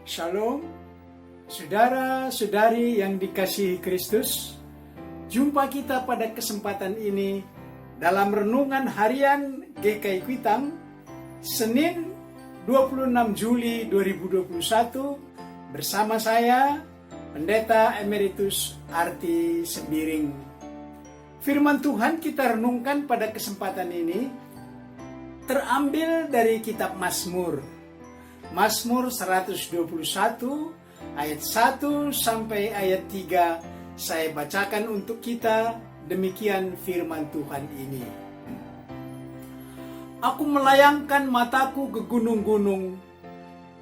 Shalom, saudara-saudari yang dikasihi Kristus. Jumpa kita pada kesempatan ini dalam renungan harian GKI Kuitang, Senin 26 Juli 2021 bersama saya, Pendeta Emeritus Arti Sembiring. Firman Tuhan kita renungkan pada kesempatan ini terambil dari kitab Mazmur. Mazmur 121 ayat 1 sampai ayat 3 saya bacakan untuk kita, demikian firman Tuhan ini. Aku melayangkan mataku ke gunung-gunung,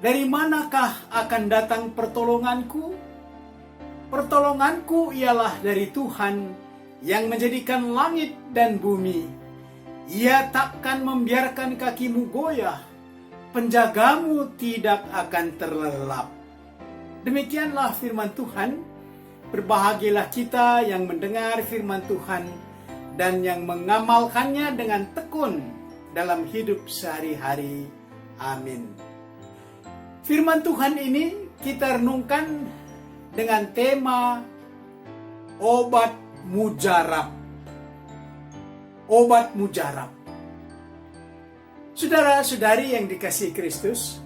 dari manakah akan datang pertolonganku? Pertolonganku ialah dari Tuhan yang menjadikan langit dan bumi. Ia takkan membiarkan kakimu goyah, penjagamu tidak akan terlelap. Demikianlah firman Tuhan. Berbahagialah kita yang mendengar firman Tuhan dan yang mengamalkannya dengan tekun dalam hidup sehari-hari. Amin. Firman Tuhan ini kita renungkan dengan tema obat mujarab. Obat mujarab. Saudara-saudari yang dikasihi Kristus,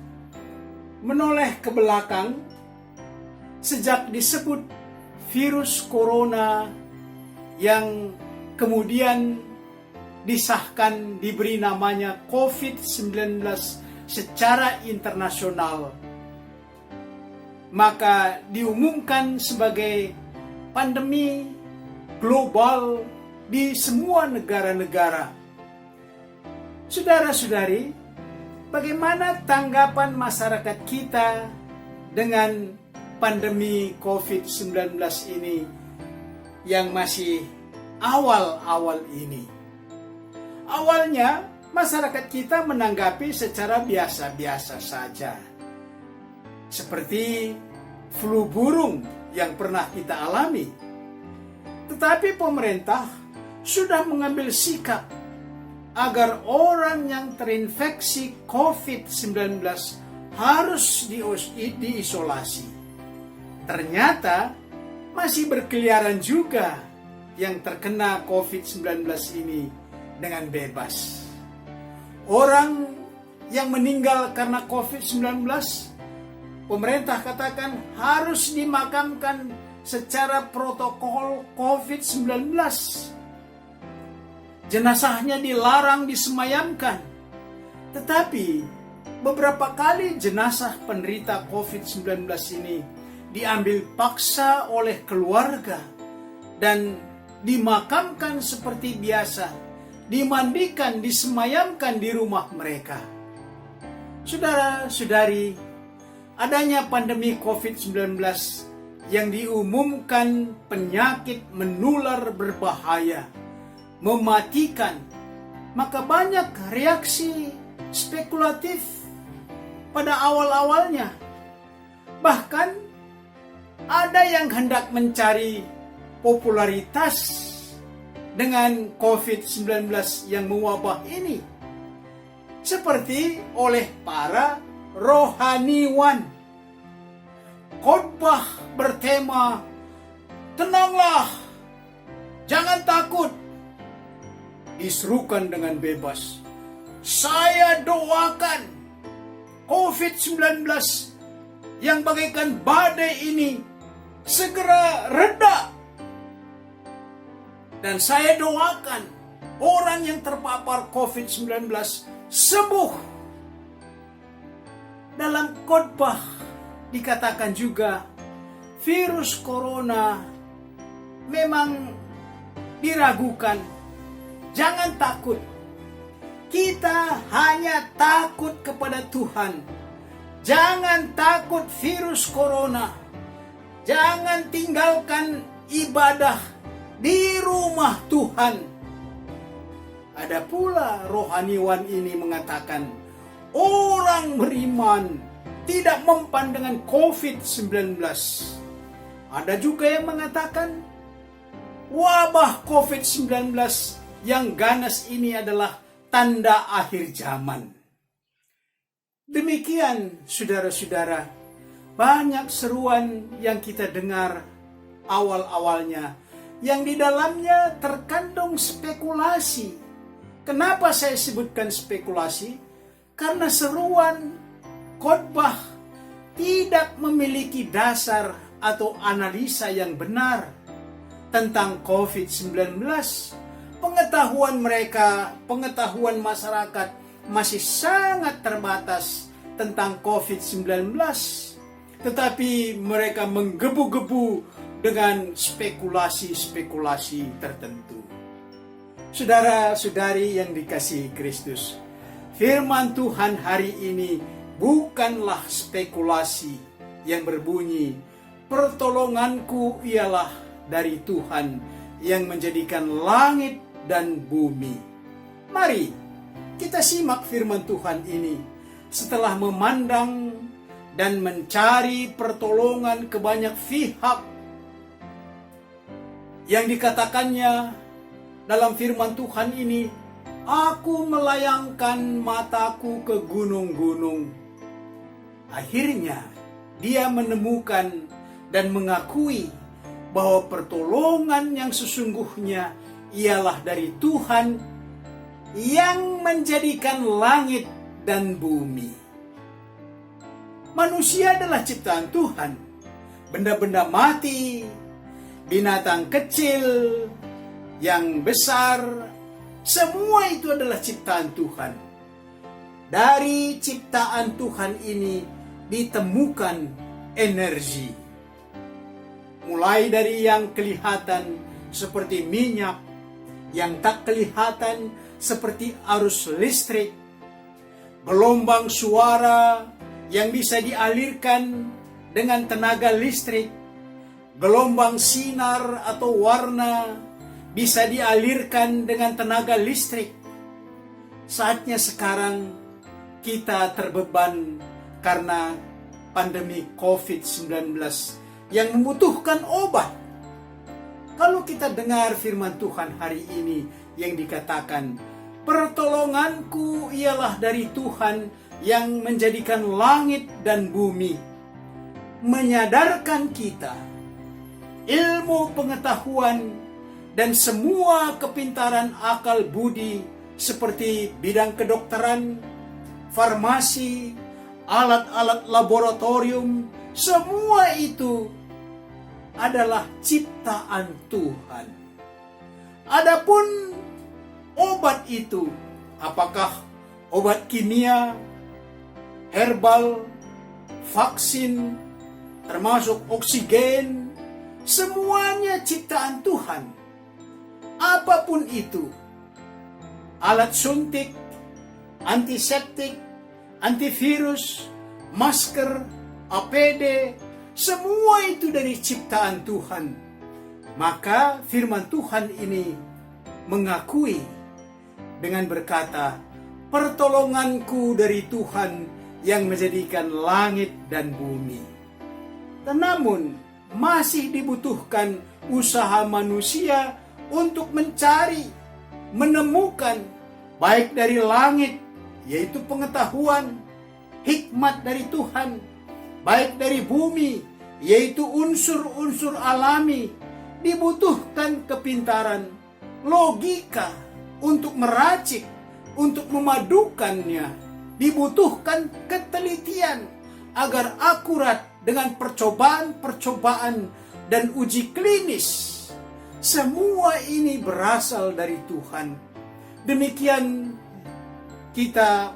menoleh ke belakang, sejak disebut virus corona yang kemudian disahkan diberi namanya COVID-19 secara internasional, maka diumumkan sebagai pandemi global di semua negara-negara. Saudara-saudari, bagaimana tanggapan masyarakat kita dengan pandemi COVID-19 ini yang masih awal-awal ini? Awalnya, masyarakat kita menanggapi secara biasa-biasa saja. Seperti flu burung yang pernah kita alami. Tetapi pemerintah sudah mengambil sikap agar orang yang terinfeksi COVID-19 harus diisolasi. Ternyata masih berkeliaran juga yang terkena COVID-19 ini dengan bebas. Orang yang meninggal karena COVID-19, pemerintah katakan harus dimakamkan secara protokol COVID-19. Jenazahnya dilarang disemayamkan. Tetapi beberapa kali jenazah penderita COVID-19 ini diambil paksa oleh keluarga dan dimakamkan seperti biasa, dimandikan, disemayamkan di rumah mereka. Saudara-saudari, adanya pandemi COVID-19 yang diumumkan penyakit menular berbahaya, mematikan, maka banyak reaksi spekulatif pada awal-awalnya. Bahkan ada yang hendak mencari popularitas dengan COVID-19 yang mewabah ini, seperti oleh para rohaniwan. Khotbah bertema, "Tenanglah, jangan takut," diserukan dengan bebas. Saya doakan COVID-19 yang bagaikan badai ini segera reda. Dan saya doakan orang yang terpapar COVID-19 sembuh. Dalam khotbah dikatakan juga virus corona memang diragukan. Jangan takut. Kita hanya takut kepada Tuhan. Jangan takut virus corona. Jangan tinggalkan ibadah di rumah Tuhan. Ada pula rohaniwan ini mengatakan, orang beriman tidak mempan dengan COVID-19. Ada juga yang mengatakan, wabah COVID-19 yang ganas ini adalah tanda akhir zaman. Demikian, saudara-saudara, banyak seruan yang kita dengar awal-awalnya, yang di dalamnya terkandung spekulasi. Kenapa saya sebutkan spekulasi? Karena seruan khotbah tidak memiliki dasar atau analisa yang benar tentang COVID-19. Pengetahuan mereka, pengetahuan masyarakat masih sangat terbatas tentang COVID-19. Tetapi mereka menggebu-gebu dengan spekulasi-spekulasi tertentu. Saudara-saudari yang dikasihi Kristus, firman Tuhan hari ini bukanlah spekulasi yang berbunyi, pertolonganku ialah dari Tuhan yang menjadikan langit dan bumi. Mari kita simak firman Tuhan ini setelah memandang dan mencari pertolongan ke banyak pihak yang dikatakannya dalam firman Tuhan ini, aku melayangkan mataku ke gunung-gunung. Akhirnya dia menemukan dan mengakui bahwa pertolongan yang sesungguhnya ialah dari Tuhan yang menjadikan langit dan bumi. Manusia adalah ciptaan Tuhan. Benda-benda mati, binatang kecil, yang besar, semua itu adalah ciptaan Tuhan. Dari ciptaan Tuhan ini ditemukan energi. Mulai dari yang kelihatan seperti minyak, yang tak kelihatan seperti arus listrik, gelombang suara yang bisa dialirkan dengan tenaga listrik, gelombang sinar atau warna bisa dialirkan dengan tenaga listrik. Saatnya sekarang kita terbeban karena pandemi COVID-19 yang membutuhkan obat. Kalau kita dengar firman Tuhan hari ini yang dikatakan, pertolonganku ialah dari Tuhan yang menjadikan langit dan bumi, menyadarkan kita ilmu pengetahuan dan semua kepintaran akal budi seperti bidang kedokteran, farmasi, alat-alat laboratorium, semua itu adalah ciptaan Tuhan. Adapun obat itu, apakah obat kimia, herbal, vaksin, termasuk oksigen, semuanya ciptaan Tuhan. Apapun itu, alat suntik, antiseptik, antivirus, masker, APD, semua itu dari ciptaan Tuhan. Maka firman Tuhan ini mengakui dengan berkata, pertolonganku dari Tuhan yang menjadikan langit dan bumi. Namun masih dibutuhkan usaha manusia untuk mencari, menemukan baik dari langit, yaitu pengetahuan, hikmat dari Tuhan, baik dari bumi, yaitu unsur-unsur alami, dibutuhkan kepintaran, logika untuk meracik, untuk memadukannya, dibutuhkan ketelitian agar akurat dengan percobaan-percobaan dan uji klinis. Semua ini berasal dari Tuhan. Demikian kita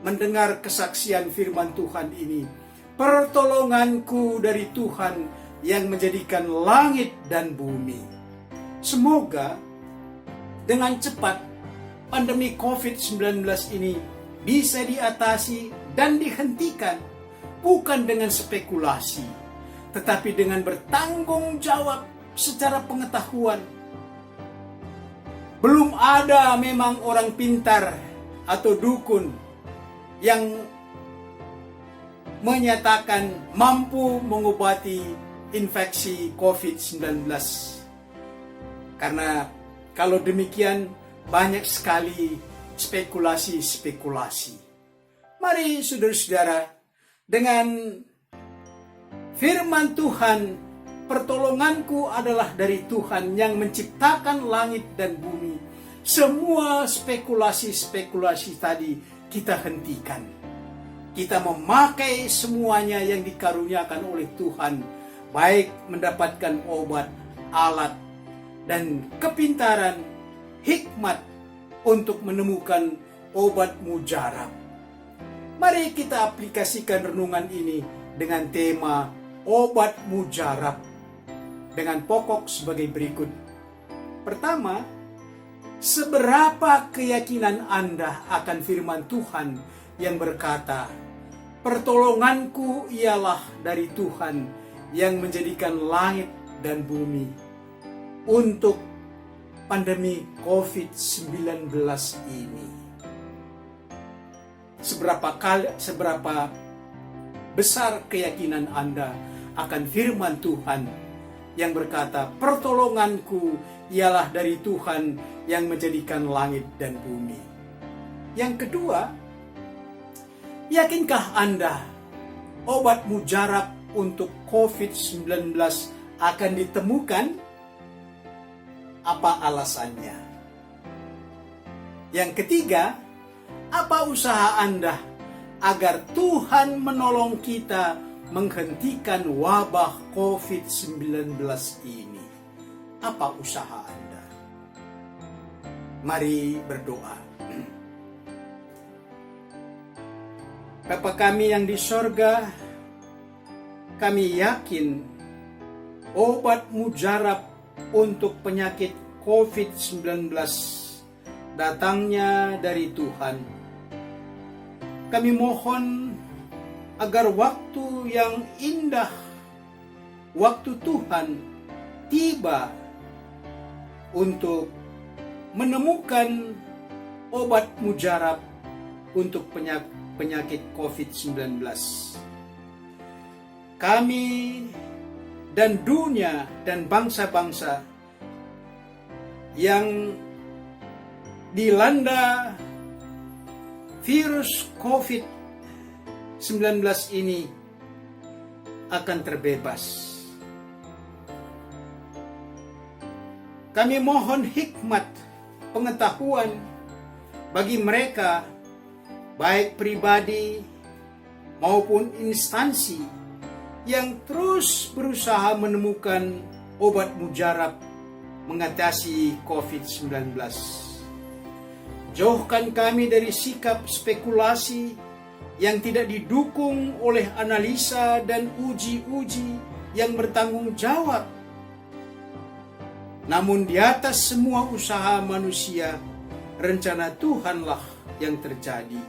mendengar kesaksian firman Tuhan ini. Pertolonganku dari Tuhan yang menjadikan langit dan bumi. Semoga dengan cepat pandemi COVID-19 ini bisa diatasi dan dihentikan, bukan dengan spekulasi, tetapi dengan bertanggung jawab secara pengetahuan. Belum ada memang orang pintar atau dukun yang menyatakan mampu mengobati infeksi COVID-19. Karena kalau demikian banyak sekali spekulasi-spekulasi. Mari saudara-saudara, dengan Firman Tuhan, pertolonganku adalah dari Tuhan yang menciptakan langit dan bumi. Semua spekulasi-spekulasi tadi kita hentikan. Kita memakai semuanya yang dikaruniakan oleh Tuhan, baik mendapatkan obat, alat, dan kepintaran, hikmat untuk menemukan obat mujarab. Mari kita aplikasikan renungan ini dengan tema obat mujarab dengan pokok sebagai berikut. Pertama, seberapa keyakinan Anda akan firman Tuhan yang berkata, pertolonganku ialah dari Tuhan yang menjadikan langit dan bumi untuk pandemi COVID-19 ini. Seberapa besar keyakinan Anda akan firman Tuhan yang berkata, pertolonganku ialah dari Tuhan yang menjadikan langit dan bumi. Yang kedua, yakinkah Anda obat mujarab untuk COVID-19 akan ditemukan? Apa alasannya? Yang ketiga, apa usaha Anda agar Tuhan menolong kita menghentikan wabah COVID-19 ini? Apa usaha Anda? Mari berdoa. Bapa kami yang di sorga, kami yakin obat mujarab untuk penyakit COVID-19 datangnya dari Tuhan. Kami mohon agar waktu yang indah, waktu Tuhan tiba untuk menemukan obat mujarab untuk penyakit COVID-19. Kami dan dunia dan bangsa-bangsa yang dilanda virus COVID-19 ini akan terbebas. Kami mohon hikmat, pengetahuan bagi mereka, baik pribadi maupun instansi yang terus berusaha menemukan obat mujarab mengatasi COVID-19. Jauhkan kami dari sikap spekulasi yang tidak didukung oleh analisa dan uji-uji yang bertanggung jawab. Namun di atas semua usaha manusia, rencana Tuhanlah yang terjadi.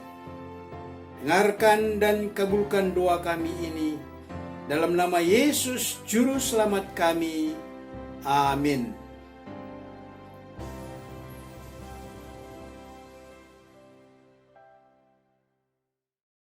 Dengarkan dan kabulkan doa kami ini, dalam nama Yesus Juru Selamat kami. Amin.